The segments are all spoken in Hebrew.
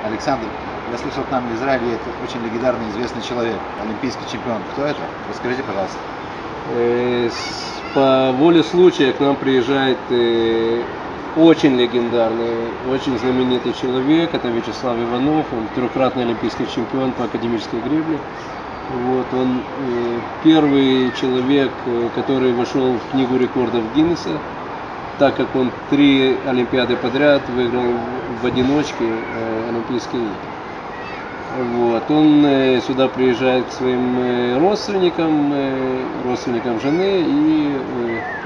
Александр, я слышал, к нам в Израиле едет очень легендарный, известный человек, олимпийский чемпион. Кто это? Расскажите, пожалуйста. По воле случая к нам приезжает очень легендарный, очень знаменитый человек. Это Вячеслав Иванов, он трехкратный олимпийский чемпион по академической гребле. Вот, он первый человек, который вошел в книгу рекордов Гиннесса, так как он 3 олимпиады подряд выиграл в одиночке олимпийские игры. Вот. Он сюда приезжает к своим родственникам жены, и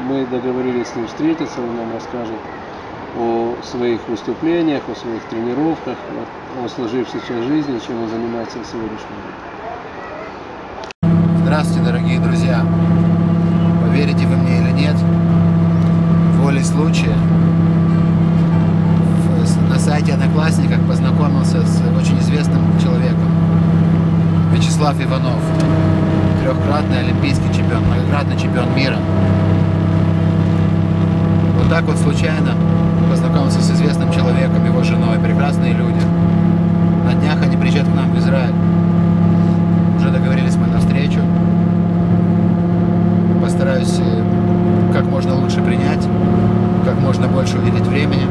мы договорились с ним встретиться, он нам расскажет о своих выступлениях, о своих тренировках, о сложившейся жизни, чем он занимается в сегодняшнем дне. Здравствуйте, дорогие друзья! Поверите вы мне или нет, волей случая на сайте Одноклассниках познакомился с очень известным человеком. Вячеслав Иванов, трехкратный олимпийский чемпион, многократный чемпион мира. Вот так вот случайно познакомился с известным человеком, его женой, прекрасные люди. На днях они приезжают к нам в Израиль. Уже договорились мы на встречу. Постараюсь как можно лучше принять, как можно больше уделить времени,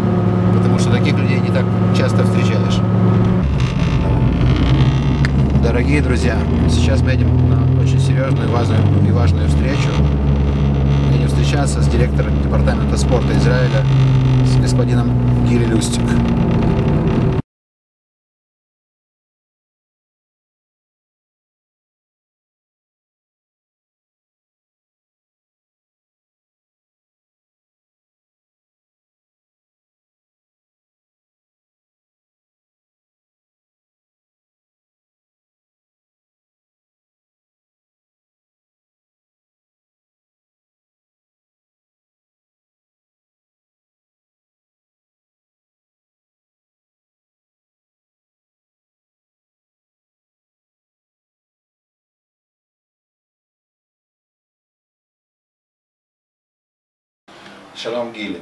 потому что таких людей не так часто встречаешь. Дорогие друзья, сейчас мы едем на очень серьезную и важную встречу. Мы едем встречаться с директором департамента спорта Израиля, с господином Гили Люстик. שלום גילי,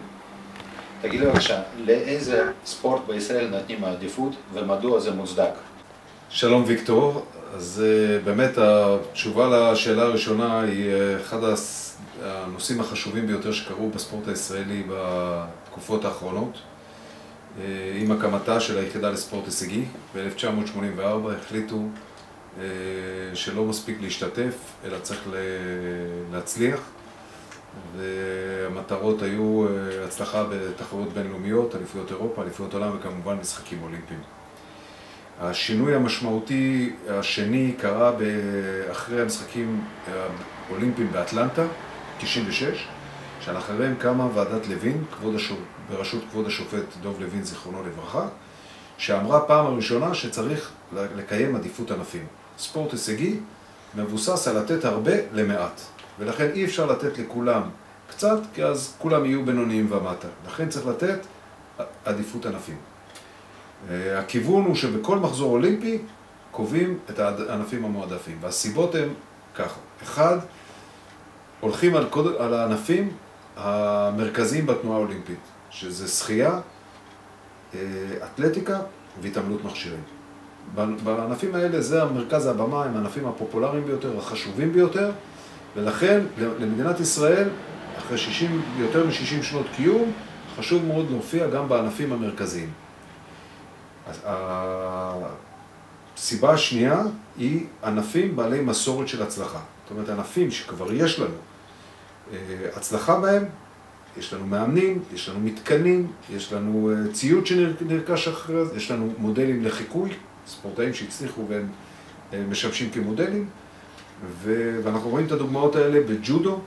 תגיד לי בבקשה, לאיזה ספורט בישראל נותנים עדיפות ומדוע זה מוצדק? שלום ויקטור, אז באמת התשובה לשאלה הראשונה היא אחד הנושאים החשובים ביותר שקרו בספורט הישראלי בתקופות האחרונות. עם הקמתה של היחידה לספורט הישגי ב-1984 החליטו שלא מספיק להשתתף אלא צריך להצליח, והמטרות היו הצלחה בתחרויות בינלאומיות, אליפויות אירופה, אליפויות עולם וכמובן משחקים אולימפיים. השינוי המשמעותי השני קרה אחרי המשחקים האולימפיים באטלנטה, 96, שלאחריהם קמה ועדת לוין, בראשות כבוד השופט דוב לוין זיכרונו לברכה, שאמרה פעם הראשונה שצריך לקיים עדיפות ענפים. ספורט הישגי מבוסס על לתת הרבה למעט. ולכן אי אפשר לתת לכולם קצת, כי אז כולם יהיו בינוניים ומטה. לכן צריך לתת עדיפות ענפים. הכיוון הוא שבכל מחזור אולימפי קובעים את הענפים המועדפים. והסיבות הן ככה. אחד, הולכים על הענפים המרכזיים בתנועה האולימפית, שזה שחייה, אתלטיקה והתעמלות מכשירים. בענפים האלה זה המרכז הבמה, הם הענפים הפופולריים ביותר, החשובים ביותר, ולכן למדינת ישראל, אחרי יותר מ-60 שנות קיום, חשוב מאוד להופיע גם בענפים המרכזיים. הסיבה השנייה היא ענפים בעלי מסורת של הצלחה. זאת אומרת, ענפים שכבר יש לנו הצלחה בהם, יש לנו מאמנים, יש לנו מתקנים, יש לנו ציוד שנרכש אחרי זה, יש לנו מודלים לחיקוי, ספורטאים שהצליחו והם משמשים כמודלים, ואנחנו רואים את הדוגמאות האלה בג'ודו,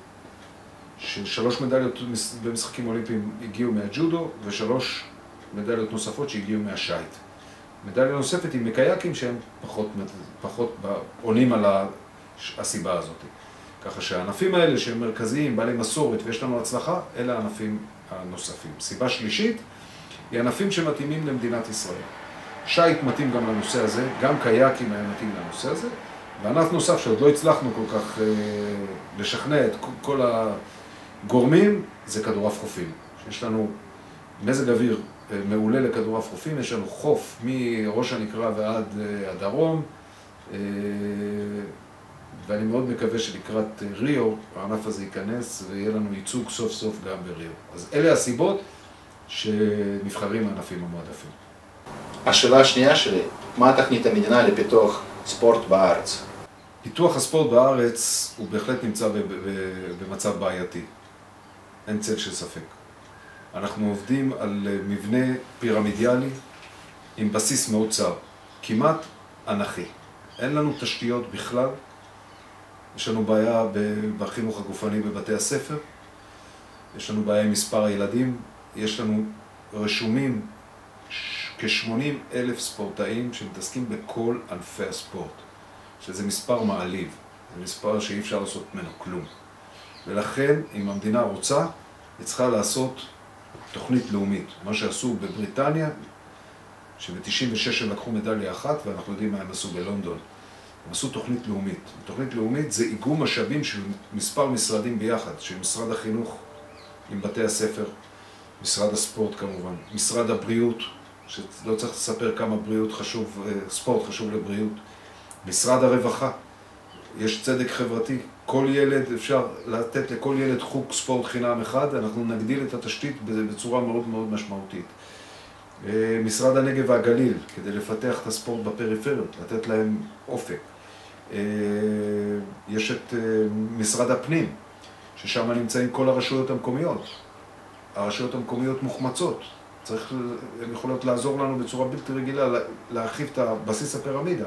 ש3 מדליות במשחקים אולימפיים הגיעו מהג'ודו, ו3 מדליות נוספות שהגיעו מהשייט. מדליה נוספת היא מקייקים שהם פחות עונים על הסיבה הזאת. ככה שהענפים האלה שהם מרכזיים, בעלי מסורת ויש לנו הצלחה, אלה הענפים הנוספים. סיבה שלישית היא ענפים שמתאימים למדינת ישראל. שייט מתאים גם לנושא הזה, גם קייקים היה מתאים לנושא הזה, וענף נוסף שעוד לא הצלחנו כל כך לשכנע את כל הגורמים, זה כדורעף חופים. שיש לנו מזג אוויר מעולה לכדורעף חופים, יש לנו חוף מראש הנקרה ועד הדרום, ואני מאוד מקווה שלקראת ריו הענף הזה ייכנס ויהיה לנו ייצוג סוף סוף גם בריו. אז אלה הסיבות שנבחרים הענפים המועדפים. השאלה השנייה שלי, מה התכנית המדינה לפיתוח ספורט בארץ? פיתוח הספורט בארץ הוא בהחלט נמצא במצב בעייתי, אין צל של ספק. אנחנו עובדים על מבנה פירמידיאלי עם בסיס מאוד צר, כמעט אנכי. אין לנו תשתיות בכלל, יש לנו בעיה בחינוך הגופני בבתי הספר, יש לנו בעיה עם מספר הילדים, יש לנו רשומים כ-80,000 ספורטאים שמתעסקים בכל ענפי הספורט, שזה מספר מעליב, זה מספר שאי אפשר לעשות ממנו כלום. ולכן, אם המדינה רוצה, היא צריכה לעשות תוכנית לאומית, מה שעשו בבריטניה, שב-96 הם לקחו מדליה אחת, ואנחנו יודעים מה הם עשו בלונדון. הם עשו תוכנית לאומית. תוכנית לאומית זה איגום משאבים של מספר משרדים ביחד, של משרד החינוך עם בתי הספר, משרד הספורט כמובן, משרד הבריאות, שלא צריך לספר כמה בריאות חשוב, ספורט חשוב לבריאות, משרד הרווחה, יש צדק חברתי, כל ילד, אפשר לתת לכל ילד חוג ספורט חינם אחד, אנחנו נגדיל את התשתית בצורה מאוד מאוד משמעותית. משרד הנגב והגליל, כדי לפתח את הספורט בפריפריות, לתת להם אופק. יש את משרד הפנים, ששם נמצאים כל הרשויות המקומיות. הרשויות המקומיות מוחמצות. הן יכולות לעזור לנו בצורה בלתי רגילה להרחיב את בסיס הפירמידה.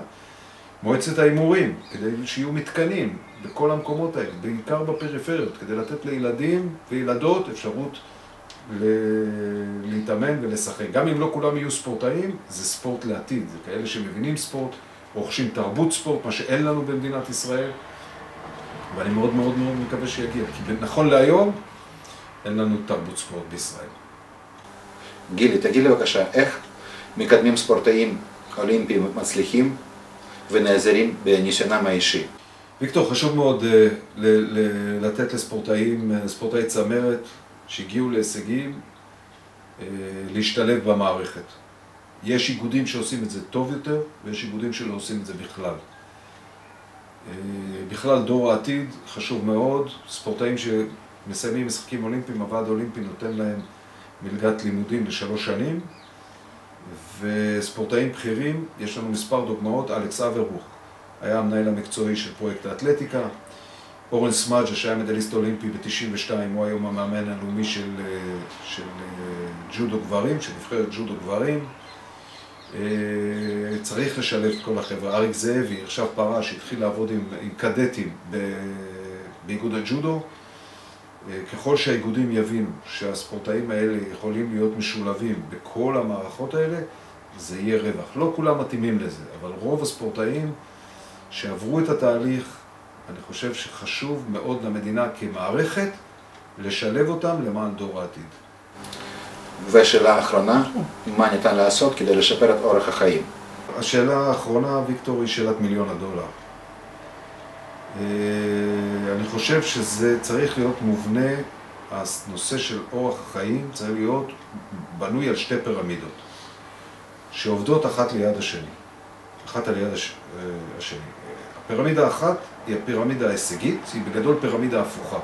מועצת ההימורים, כדי שיהיו מתקנים בכל המקומות האלה, בעיקר בפריפריות, כדי לתת לילדים וילדות אפשרות להתאמן ולשחק. גם אם לא כולם יהיו ספורטאים, זה ספורט לעתיד. זה כאלה שמבינים ספורט, רוכשים תרבות ספורט, מה שאין לנו במדינת ישראל. ואני מאוד מאוד מאוד מקווה שיגיע, כי נכון להיום אין לנו תרבות ספורט בישראל. גילי, תגיד לי בבקשה, איך מקדמים ספורטאים אולימפיים מצליחים ונעזרים בניסיונם האישי? ויקטור, חשוב מאוד לתת לספורטאי צמרת שהגיעו להישגים, להשתלב במערכת. יש איגודים שעושים את זה טוב יותר, ויש איגודים שלא עושים את זה בכלל. בכלל דור העתיד חשוב מאוד, ספורטאים שמסיימים משחקים אולימפיים, הוועד האולימפי נותן להם מלגת לימודים ל3 שנים, וספורטאים בכירים, יש לנו מספר דוגמאות, אלכס אברבוך היה המנהל המקצועי של פרויקט האתלטיקה, אורן סמאג'ה שהיה מדליסט אולימפי ב-92, הוא היום המאמן הלאומי של ג'ודו גברים, של נבחרת ג'ודו גברים. צריך לשלב את כל החברה. אריק זאבי עכשיו פרש, התחיל לעבוד עם קדטים באיגוד הג'ודו. ככל שהאיגודים יבינו שהספורטאים האלה יכולים להיות משולבים בכל המערכות האלה, זה יהיה רווח. לא כולם מתאימים לזה, אבל רוב הספורטאים שעברו את התהליך, אני חושב שחשוב מאוד למדינה כמערכת לשלב אותם למען דור העתיד. ושאלה האחרונה, מה ניתן לעשות כדי לשפר את אורח החיים? השאלה האחרונה, ויקטור, היא שאלת $1,000,000. אני חושב שזה צריך להיות מובנה, הנושא של אורח החיים צריך להיות בנוי על 2 פירמידות, שעובדות אחת ליד השני, אחת על יד השני. הפירמידה האחת היא הפירמידה ההישגית, היא בגדול פירמידה הפוכה.